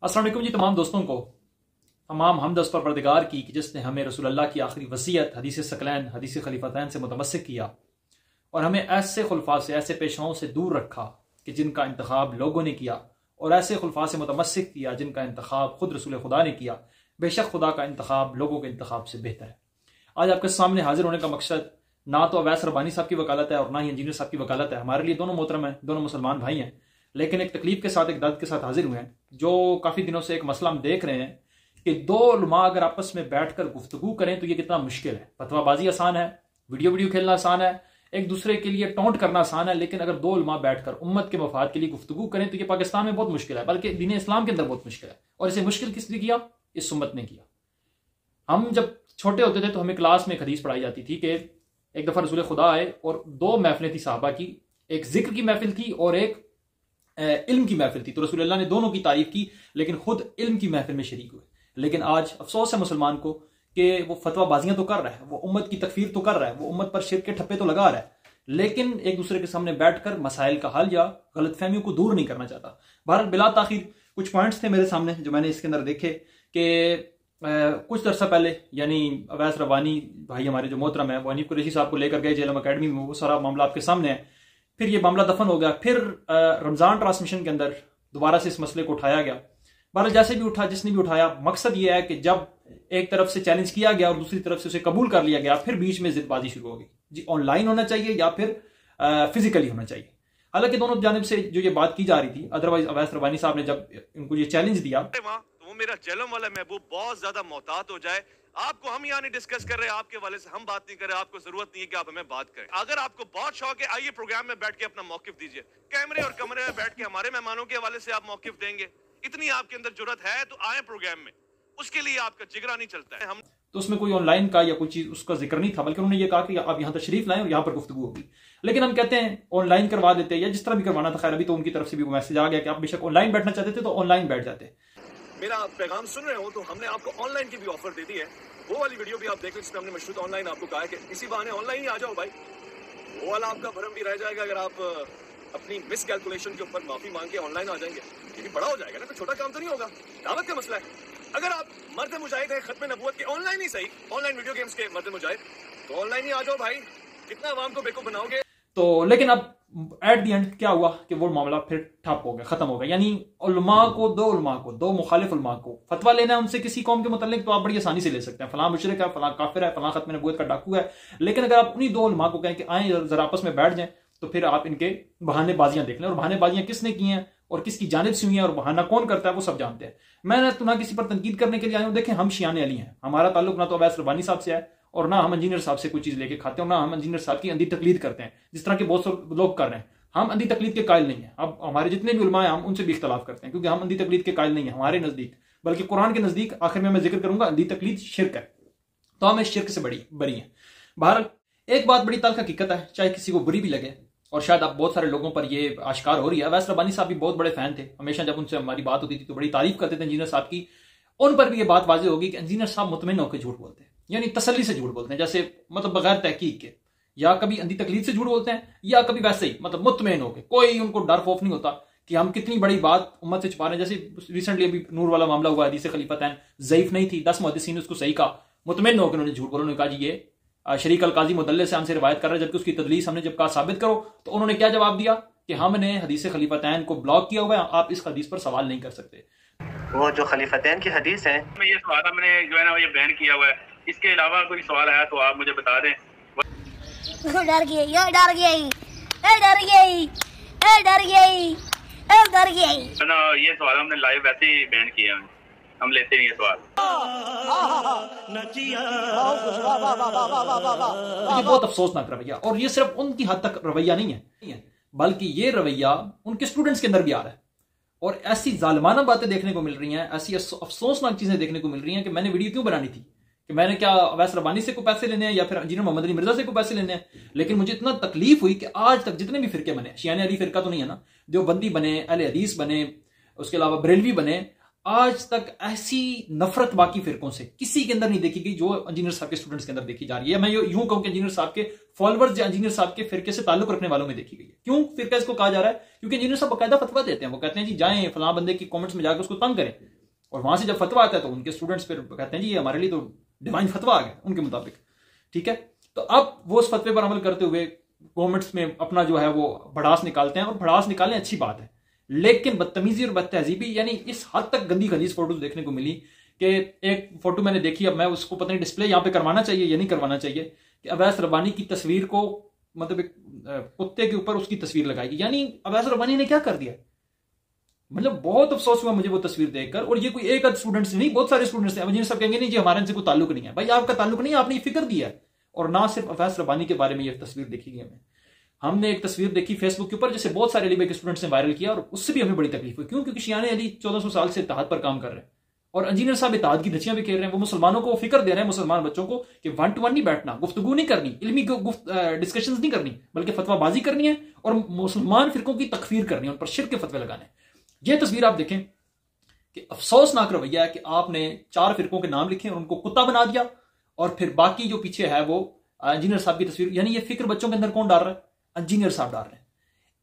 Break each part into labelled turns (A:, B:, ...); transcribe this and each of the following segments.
A: अस्सलाम वालेकुम जी तमाम दोस्तों को। तमाम हमद उस परवरदिगार की कि जिसने हमें रसूलुल्लाह की आखिरी वसीयत हदीस सकलैन हदीस खलीफतैन से मुतमस्सिक किया और हमें ऐसे खुलफा से ऐसे पेशवाओं से दूर रखा कि जिनका इंतखाब लोगों ने किया और ऐसे खुलफा से मुतमस्सिक किया जिनका इंतखाब खुद रसूल खुदा ने किया। बेशक खुदा का इंतखाब लोगों के इंतखाब से बेहतर है। आज आपके सामने हाजिर होने का मकसद ना तो अवैस रब्बानी साहब की वकालत है और ना ही इंजीनियर साहब की वकालत है। हमारे लिए दोनों मोहतरम हैं, दोनों मुसलमान भाई हैं, लेकिन एक तकलीफ के साथ एक दर्द के साथ हाजिर हुए हैं। जो काफ़ी दिनों से एक मसला हम देख रहे हैं कि दो उलमा अगर आपस में बैठकर गुफ्तगू करें तो ये कितना मुश्किल है। फतवाबाजी आसान है, वीडियो खेलना आसान है, एक दूसरे के लिए टोंट करना आसान है, लेकिन अगर दो उलमा बैठकर उम्मत के मफाद के लिए गुफ्तगू करें तो ये पाकिस्तान में बहुत मुश्किल है, बल्कि दीन इस्लाम के अंदर बहुत मुश्किल है। और इसे मुश्किल किस लिए किया? इस उम्मत ने किया। हम जब छोटे होते थे तो हमें क्लास में एक हदीस पढ़ाई जाती थी कि एक दफ़ा रसूल खुदा आए और दो महफिलें थी साहबा की, एक जिक्र की महफिल थी और एक इल्म की महफिल थी। तो रसूलुल्लाह ने दोनों की तारीफ की, लेकिन खुद इल्म की महफिल में शरीक हुए। लेकिन आज अफसोस है मुसलमान को कि वो फतवाबाजियां तो कर रहा है, वो उम्मत की तकफीर तो कर रहा है, वो उम्मत पर शिर्क के ठप्पे तो लगा रहा है, लेकिन एक दूसरे के सामने बैठकर मसाइल का हल या गलतफहमियों को दूर नहीं करना चाहता। बहरहाल बिला ताखिर कुछ पॉइंट्स थे मेरे सामने जो मैंने इसके अंदर देखे कि कुछ अरसा पहले यानी अवैस रब्बानी भाई हमारे जो मोहतरम है वो हनीफ कुरैशी साहब को लेकर गए जेलम अकेडमी में। वो सारा मामला आपके सामने है। फिर ये मामला दफन हो गया। फिर रमजान ट्रांसमिशन के अंदर दोबारा से इस मसले को उठाया गया। बहरहाल जैसे भी उठा, जिसने भी उठाया, मकसद ये है कि जब एक तरफ से चैलेंज किया गया और दूसरी तरफ से उसे कबूल कर लिया गया, फिर बीच में जिदबाजी शुरू होगी जी, ऑनलाइन होना चाहिए या फिर फिजिकली होना चाहिए। हालांकि दोनों जानिब से जो ये बात की जा रही थी, अदरवाइज अवैस रब्बानी साहब ने जब इनको ये चैलेंज दिया,
B: वो मेरा जलम वाला महबूब बहुत ज्यादा मोहतात हो जाए। आपको हम यहाँ नहीं डिस्कस कर रहे, आपके वाले से हम बात नहीं कर रहे, आपको जरूरत नहीं है कि आप हमें बात करें। अगर आपको बहुत शौक है, आइए प्रोग्राम में बैठ के अपना मौकिफ दीजिए। कैमरे और कमरे में बैठ के हमारे मेहमानों के हवाले से आप मौकिफ देंगे, इतनी आपके अंदर जुर्रत है तो आए प्रोग्राम में। उसके लिए आपका जिगरा नहीं चलता है। हम
A: तो उसमें कोई ऑनलाइन का या कोई चीज उसका जिक्र नहीं था, बल्कि उन्होंने ये कहा कि आप यहाँ तशरीफ लाएं और यहाँ पर गुफ्तगू होगी। लेकिन हम कहते हैं ऑनलाइन करवा देते या जिस तरह भी करवाना था। खैर अभी तो उनकी तरफ से भी मैसेज आ गया कि आप बेशक ऑनलाइन बैठना चाहते थे तो ऑनलाइन बैठ जाते।
B: मेरा पैगाम सुन रहे हो तो हमने आपको ऑनलाइन की भी ऑफर दे दी है। वो वाली वीडियो भी आप देख लें जिसमें हमने मशरूत ऑनलाइन आपको कहा है कि इसी बहाने ऑनलाइन ही आ जाओ भाई। वो वाला आपका भरम भी रह जाएगा अगर आप अपनी मिस कैलकुलेशन के ऊपर माफी मांग के ऑनलाइन आ जाएंगे। ये भी बड़ा हो जाएगा ना, तो छोटा काम तो नहीं होगा, दावत का मसला है। अगर आप मर्द मुजाहिद है खत्म नबूवत के, ऑनलाइन ही सही, ऑनलाइन वीडियो गेम्स के मर्द मुजाहिद, तो ऑनलाइन ही आ जाओ भाई। कितना आवाम को बेवकूफ बनाओगे। तो
A: लेकिन अब एट दी एंड क्या हुआ कि वो मामला फिर ठप हो गया, खत्म हो गया। यानी उलमा को, दो मुखालिफ उलमा को फतवा लेना है उनसे किसी कौम के मुतल्लिक, तो आप बड़ी आसानी से ले सकते हैं। फलां मुशरिक है, फलां काफिर है, फलां खत्म नबूवत का डाकू है। लेकिन अगर आप उन्हीं दो उलमा को कहें कि आए जरा आपस में बैठ जाएं, तो फिर आप इनके बहानेबाजियां देख लें। और बहानेबाजियां किसने की हैं और किसकी जानिब से हुई हैं और बहाना कौन करता है वो सब जानते हैं। मैं तो ना किसी पर तनकीद करने के लिए आया हूं। देखें, हम शियाने अली हैं, हमारा ताल्लुक ना तो अवैस रब्बानी साहब से है और ना हम इंजीनियर साहब से कोई चीज लेके खाते हैं, और ना हम इंजीनियर साहब की अंधी तकलीद करते हैं जिस तरह के बहुत से लोग कर रहे हैं। हम अंधी तकलीद के कायल नहीं है। अब हमारे जितने भी उलमा हैं हम उनसे भी इख्तलाफ करते हैं, क्योंकि हम अंधी तकलीद के कायल नहीं है हमारे नजदीक, बल्कि कुरान के नजदीक आखिर में मैं जिक्र करूंगा अंधी तकलीद शिर्क है, तो हम इस शिर्क से बरी है। बहरहाल एक बात बड़ी तल्ख हकीकत है, चाहे किसी को बुरी भी लगे, और शायद अब बहुत सारे लोगों पर ये आश्कार हो रही है। अवैस रब्बानी साहब भी बहुत बड़े फैन थे, हमेशा जब उनसे हमारी बात होती थी तो बड़ी तारीफ करते थे इंजीनियर साहब की। उन पर भी ये बात वाज़ेह होगी कि इंजीनियर साहब मुतमईन होकर झूठ बोलते हैं, यानी तसल्ली से झूठ बोलते हैं, जैसे मतलब बगैर तहकीक के, या कभी अंधी तकलीफ से झूठ बोलते हैं या कभी वैसे ही मतलब मुतमईन होकर। कोई उनको डर खौफ नहीं होता कि हम कितनी बड़ी बात उम्मत से छुपा रहे हैं। जैसे रिसेंटली अभी नूर वाला मामला हुआ, हदीस खलीफतैन ज़ईफ नहीं थी, 10 मुहद्दिसीन ने उसको सही कहा, मुतमईन होकर उन्होंने झूठ बोला। उन्होंने कहा जी ये शरीक अल काजी मुदल्लिस से हमसे रिवायत कर रहा है, जबकि उसकी तदलीस हमने जब कहा साबित करो तो उन्होंने क्या जवाब दिया कि हमने हदीस खलीफतैन को ब्लॉक किया हुआ है, आप इस हदीस पर सवाल नहीं कर सकते।
C: वो जो खलीफतैन की हदीस है,
D: ये सवाल मैंने जो है ना ये बैन किया हुआ है। इसके अलावा कोई सवाल आया तो आप मुझे बता दें।
E: डर गई, डर गई, डर गई, डर गई, डर गई
D: ना, ये सवाल हमने लाइव वैसे ही बैन किया है, हम लेते नहीं ये सवाल।
A: ये बहुत अफसोसनाक रवैया, और ये सिर्फ उनकी हद तक रवैया नहीं है, बल्कि ये रवैया उनके स्टूडेंट्स के अंदर भी आ रहा है। और ऐसी जालिमाना बातें देखने को मिल रही हैं, ऐसी अफसोसनाक चीजें देखने को मिल रही हैं कि मैंने वीडियो क्यों बनानी थी, कि मैंने क्या अवैस रब्बानी से को पैसे लेने हैं या फिर इंजीनियर मोहम्मद अली मिर्जा से को पैसे लेने हैं। लेकिन मुझे इतना तकलीफ हुई कि आज तक जितने भी फिरके बने, शियाने अली फिरका तो नहीं है ना, देवबंदी बने, अहले हदीस बने, उसके अलावा बरेलवी बने, आज तक ऐसी नफरत बाकी फिरकों से किसी के अंदर नहीं देखी गई जो इंजीनियर साहब के स्टूडेंट्स के अंदर देखी जा रही है। मैं यूं कहूं कि इंजीनियर साहब के फॉलोअर्स या इंजीनियर साहब के फिरके से ताल्लुक रखने वालों में देखी गई है। क्यों फिरका इसको कहा जा रहा है? क्योंकि इंजीनियर साहब बाकायदा फतवा देते हैं। वो कहते हैं जी जाएं फलां बंदे की कमेंट्स में जाकर उसको तंग करें, और वहां से जब फतवा आता है तो उनके स्टूडेंट्स फिर कहते हैं जी ये हमारे लिए तो डिवाइन फतवा आ गया उनके मुताबिक। ठीक है, तो अब वो उस फतवे पर अमल करते हुए गवर्नमेंट्स में अपना जो है वो भड़ास निकालते हैं, और भड़ास निकालने अच्छी बात है, लेकिन बदतमीजी और बदतहजीबी यानी इस हद तक गंदी खलीज फोटोज देखने को मिली कि एक फोटो मैंने देखी, अब मैं उसको पता नहीं डिस्प्ले यहां पे करवाना चाहिए या नहीं करवाना चाहिए, कि अवैस रब्बानी की तस्वीर को मतलब एक कुत्ते के ऊपर उसकी तस्वीर लगाई, यानी अवैस रब्बानी ने क्या कर दिया। मतलब बहुत अफसोस हुआ मुझे वो तस्वीर देखकर। और ये कोई एक आध स्टूडेंट्स नहीं, बहुत सारे स्टूडेंट्स हैं। इंजीनियर सब कहेंगे नहीं जी हमारे इनसे कोई ताल्लुक नहीं है। भाई आपका ताल्लुक नहीं है, आपने ये फिक्र दिया है। और ना सिर्फ अवैस रब्बानी के बारे में ये तस्वीर देखी गई हमें, हमने एक तस्वीर देखी फेसबुक के ऊपर जिसे बहुत सारे अली भाई के स्टूडेंट्स ने वायरल किया, और उससे भी हमें बड़ी तकलीफ हुई। क्यों? क्योंकि शियाने अली 1400 साल से इत्तेहाद पर काम कर रहे हैं, और इंजीनियर साहब इत्तेहाद की धज्जियां भी खेल रहे हैं। वो मुसलमानों को फिक्र दे रहे हैं, मुसलमान बच्चों को, कि 1 to 1 नहीं बैठना, गुफ्तगू नहीं करनी, इल्मी डिस्कशंस नहीं करनी, बल्कि फतवाबाजी करनी है और मुसलमान फिरकों की तकफीर करनी है, उन पर शिर्क के फतवे लगाने। ये तस्वीर आप देखें कि अफसोसनाक रवैया है कि आपने 4 फिरकों के नाम लिखे और उनको कुत्ता बना दिया, और फिर बाकी जो पीछे है वो इंजीनियर साहब की तस्वीर। यानी ये फिक्र बच्चों के अंदर कौन डाल रहा है? इंजीनियर साहब डाल रहे हैं।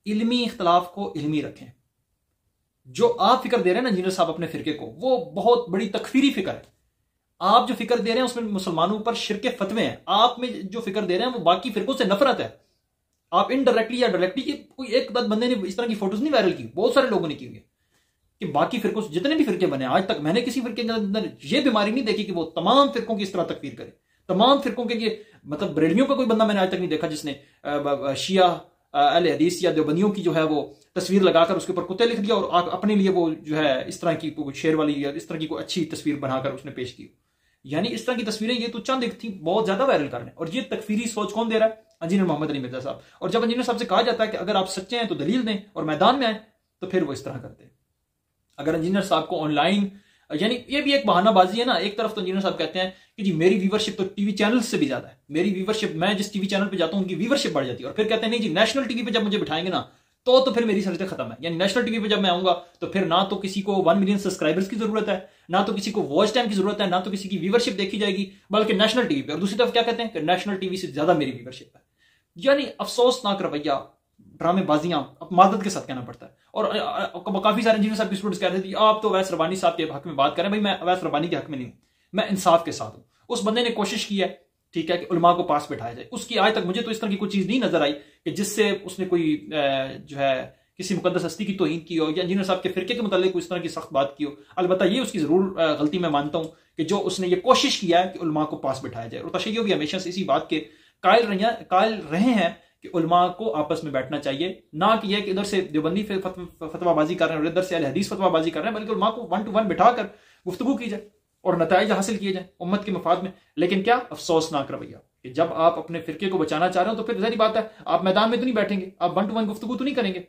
A: इल्मी इख्तलाफ को इल्मी रखें। जो आप फिक्र दे रहे हैं ना इंजीनियर साहब अपने फिरके को, वो बहुत बड़ी तकफीरी फिक्र है। आप जो फिक्र दे रहे हैं उसमें मुसलमानों पर शिरके फतवे हैं। आप में जो फिक्र दे रहे हैं वो बाकी फिरकों से नफरत है। आप इनडायरेक्टली या डायरेक्टली, कोई एक बंदे ने इस तरह की फोटोज नहीं वायरल की, बहुत सारे लोगों ने की हुई है कि बाकी फिरकों से जितने भी फिरके बने, आज तक मैंने किसी फिरके के अंदर यह बीमारी नहीं देखी कि वो तमाम फिरकों की इस तरह तकफीर करे। तमाम फिरकों के लिए मतलब बरेलवियों का कोई बंदा मैंने आज तक नहीं देखा जिसने शिया अहले हदीस या देवबंदियों की जो है वो तस्वीर लगाकर उसके ऊपर कुत्ते लिख दिया और अपने लिए वो जो है इस तरह की शेर वाली या इस तरह की कोई अच्छी तस्वीर बनाकर उसने पेश की। यानी इस तरह की तस्वीरें ये तो चंद एक थी, बहुत ज्यादा वायरल कर रहे हैं। और ये तकफीरी सोच कौन दे रहा है? इंजीनियर मोहम्मद अली मिर्जा साहब। और जब इंजीनियर साहब से कहा जाता है कि अगर आप सच्चे हैं तो दलील दें और मैदान में आए, तो फिर वो इस तरह करते हैं। अगर इंजीनियर साहब को ऑनलाइन, यानी ये भी एक बहानाबाजी है ना। एक तरफ तो इंजीनियर साहब कहते हैं कि जी मेरी व्यूवरशिप तो टीवी चैनल से भी ज्यादा है, मेरी व्यूवरशिप, मैं जिस टीवी चैनल पे जाता हूं उनकी व्यूवरशिप बढ़ जाती है। और फिर कहते हैं नहीं जी नेशनल टीवी पे जब मुझे बिठाएंगे ना तो फिर मेरी शर्तें खत्म है। यानी नेशनल टीवी पे जब मैं आऊंगा तो फिर ना तो किसी को 1 मिलियन सब्सक्राइबर्स की जरूरत है, ना तो किसी को वॉच टाइम की जरूरत है, ना तो किसी की व्यूवरशिप देखी जाएगी, बल्कि नेशनल टीवी पे। और दूसरी तरफ क्या कहते हैं कि नेशनल टीवी से ज्यादा मेरी व्यूवरशिप है। यानी अफसोसनाक रवैया, ड्रामेबाजियां, अब मादत के साथ कहना पड़ता है। और काफी सारे इंजीनियर साहब के स्टूडेंट्स कह रहे थे आप तो अवैस रब्बानी साहब के हक में बात करें। भाई मैं अवैस रब्बानी के हक में नहीं, मैं इंसाफ के साथ हूं। उस बंदे ने कोशिश की है, ठीक है, कि उलमा को पास बैठाया जाए। उसकी आज तक मुझे तो इस तरह की कोई चीज नहीं नजर आई कि जिससे उसने कोई जो है किसी मुकद्दस हस्ती की तौहीन की हो या इंजीनियर साहब के फिरके के मुतालिक कोई इस तरह की सख्त बात की हो। अलबत्ता ये उसकी जरूर गलती मैं मानता हूं कि जो उसने ये कोशिश किया है कि उलमा को पास बैठाया जाए। और तशय्यो भी हमेशा से इसी बात के कायल रहे हैं कि उलमा को आपस में बैठना चाहिए, ना कि यह कि इधर से देवबंदी फतवाबाजी कर रहे हैं और इधर से अहले हदीस फतवाबाजी कर रहे हैं, बल्कि उलमा को 1 to 1 बिठाकर गुफ्तगू की जाए और नताइज हासिल किए जाए उम्मत के मफाद में। लेकिन क्या अफसोसनाक रवैया कि जब आप अपने फिरके को बचाना चाह रहे हो तो फिर जहरी बात है आप मैदान में तो नहीं बैठेंगे, आप 1 to 1 गुफ्तगू तो नहीं करेंगे।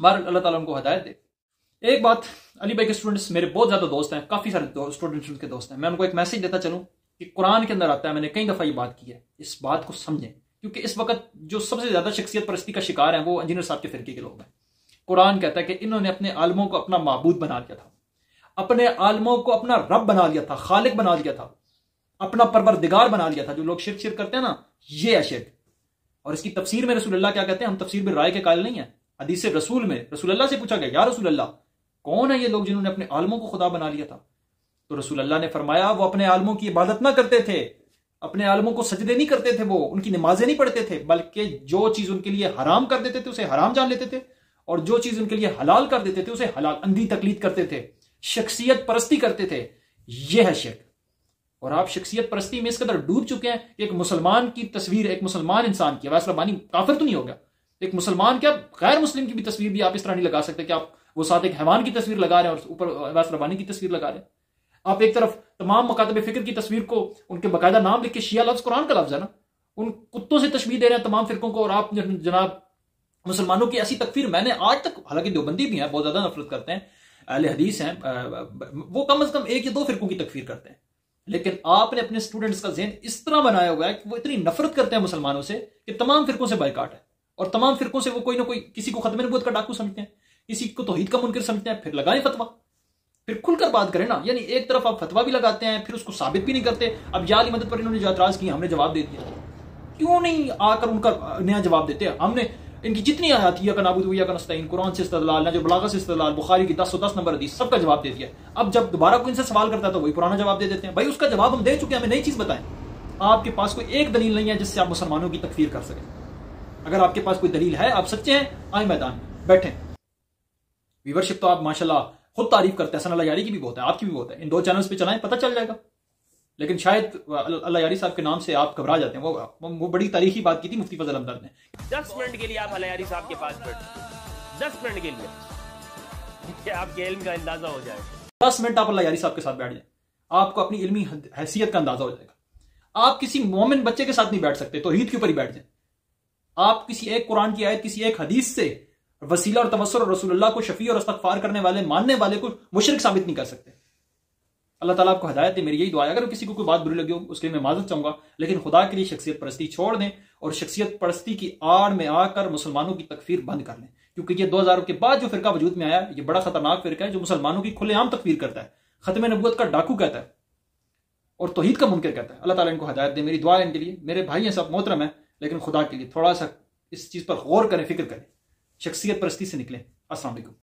A: बहरहाल अल्लाह ताला उनको हिदायत दे। एक बात, अली भाई के स्टूडेंट्स मेरे बहुत ज्यादा दोस्त हैं, काफी सारे स्टूडेंट्स उनके दोस्त हैं। मैं उनको एक मैसेज देता चलूं कि कुरान के अंदर आता है, मैंने कई दफा ये बात की है, इस बात को समझें, क्योंकि इस वक्त जो सबसे ज्यादा शख्सियत परस्ती का शिकार है वो इंजीनियर साहब के फिरके के लोग हैं। कुरान कहता है कि इन्होंने अपने आलमों को अपना माबूद बना लिया था, अपने आलमों को अपना रब बना लिया था, खालिक बना लिया था, अपना परवरदिगार बना लिया था। जो लोग शिर्क करते हैं ना, ये है शिर्क। और इसकी तफसीर में रसूलुल्लाह क्या कहते हैं, हम तफसीर में राय के कायल नहीं है। हदीस रसूल में रसूलुल्लाह से पूछा गया, या रसूलुल्लाह कौन है ये लोग जिन्होंने अपने आलमों को खुदा बना लिया था? तो रसूलुल्लाह ने फरमाया वो अपने आलमों की इबादत ना करते थे, अपने आलमों को सजदे नहीं करते थे, वो उनकी नमाजें नहीं पढ़ते थे, बल्कि जो चीज उनके लिए हराम कर देते थे उसे हराम जान लेते थे, और जो चीज उनके लिए हलाल कर देते थे उसे हलाल, अंधी तकलीद करते थे, शख्सियत परस्ती करते थे। यह है शिर्क। और आप शख्सियत परस्ती में इस कदर डूब चुके हैं कि एक मुसलमान की तस्वीर, एक मुसलमान इंसान की, अवैस रब्बानी काफिर तो नहीं हो गया, एक मुसलमान क्या गैर मुस्लिम की भी तस्वीर भी आप इस तरह नहीं लगा सकते कि आप वो साथ एक हैवान की तस्वीर लगा रहे हैं और ऊपर अवैस रब्बानी की तस्वीर लगा रहे हैं। आप एक तरफ तमाम मकातब फिक्र की तस्वीर को उनके बाकायदा नाम लिख के, शिया लफ्ज कुरान का लफ्ज है ना, उन कुत्तों से तशबीह दे रहे हैं तमाम फिरकों को, और आप जनाब मुसलमानों की ऐसी तकफीर मैंने आज तक, हालांकि देवबंदी भी हैं, बहुत ज्यादा नफरत करते हैं, अहले हदीस हैं, वो कम से कम 1 या 2 फिरकों की तकफीर करते हैं, लेकिन आपने अपने स्टूडेंट्स का ज़हन इस तरह बनाया हुआ है कि वो इतनी नफरत करते हैं मुसलमानों से कि तमाम फिरकों से बायकाट है, और तमाम फिरकों से वो कोई ना कोई, किसी को खत्म नबूवत का डाकू समझते हैं, किसी को तौहीद का मुनकर समझते हैं, फिर लगाएं फतवा। फिर खुलकर बात करें ना। यानी एक तरफ आप फतवा भी लगाते हैं, फिर उसको साबित भी नहीं करते। अब जाली मदद पर इन्होंने जो एतराज किया, हमने जवाब दे दिया, क्यों नहीं आकर उनका नया जवाब देते हैं? हमने इनकी जितनी आयात या का नाबूद या का नस्ताइन, कुरान से इस्तेदलाल, ना जो बलागा से इस्तेदलाल, बुखारी की 10 नंबर हदीस, सबका जवाब दे दिया। अब जब दोबारा कोई इनसे सवाल करता है तो वही पुराना जवाब दे देते हैं। भाई उसका जवाब हम दे चुके हैं, हमें नई चीज बताएं। आपके पास कोई एक दलील नहीं है जिससे आप मुसलमानों की तकफीर कर सकें। अगर आपके पास कोई दलील है, आप सच्चे हैं, आए मैदान में बैठे। व्यूअरशिप तो आप माशाल्लाह खुद तारीफ करते हैं, हसन अल्लाह यारी की भी बहुत है, आपकी भी बहुत है। इन 2 चैनल्स पे चलाएं, पता चल जाएगा। लेकिन शायद अल्लाह यारी साहब के नाम से आप घबरा जाते हैं। वो बड़ी तारीखी बात की थी मुफ्ती फजल हमदर्द ने।
F: 10 मिनट के लिए आप अल्लाह यारी साहब के पास बैठे, 10 मिनट के लिए आपके इल्म का अंदाजा हो जाए।
A: 10 मिनट आप अल्लाह यारी साहब के साथ बैठ जाए, आपको अपनी इल्मी हैसियत का अंदाजा हो जाएगा। आप किसी मोमिन बच्चे के साथ नहीं बैठ सकते, तौहीद के ऊपर ही बैठ जाए। आप किसी एक कुरान की आयत, किसी एक हदीस से वसीला और तवस्सुल और रसूलुल्लाह को शफी और इस्तगफार करने वाले, मानने वाले को मुशरिक साबित नहीं कर सकते। अल्लाह ताला आपको हदायत दे, मेरी यही दुआ है। अगर किसी को कोई बात बुरी लगी हो उसके लिए मैं माजरत चाहूंगा, लेकिन खुदा के लिए शख्सियत परस्ती छोड़ दें और शख्सियत परस्ती की आड़ में आकर मुसलमानों की तकफीर बंद कर लें। क्योंकि ये 2000 के बाद जो फिरका वजूद में आया, ये बड़ा खतरनाक फिरका है जो मुसलमानों की खुलेआम तकफीर करता है, खत्म नबूवत का डाकू कहता है और तौहीद का मुनकर कहता है। अल्लाह ताला इनको हदायत दे, मेरी दुआ है इनके लिए। मेरे भाई हैं, सब मोहतरम है, लेकिन खुदा के लिए थोड़ा सा इस चीज पर गौर करें, फिक्र करें, शख्सियत परस्ती से निकलें। अस्सलाम वालेकुम।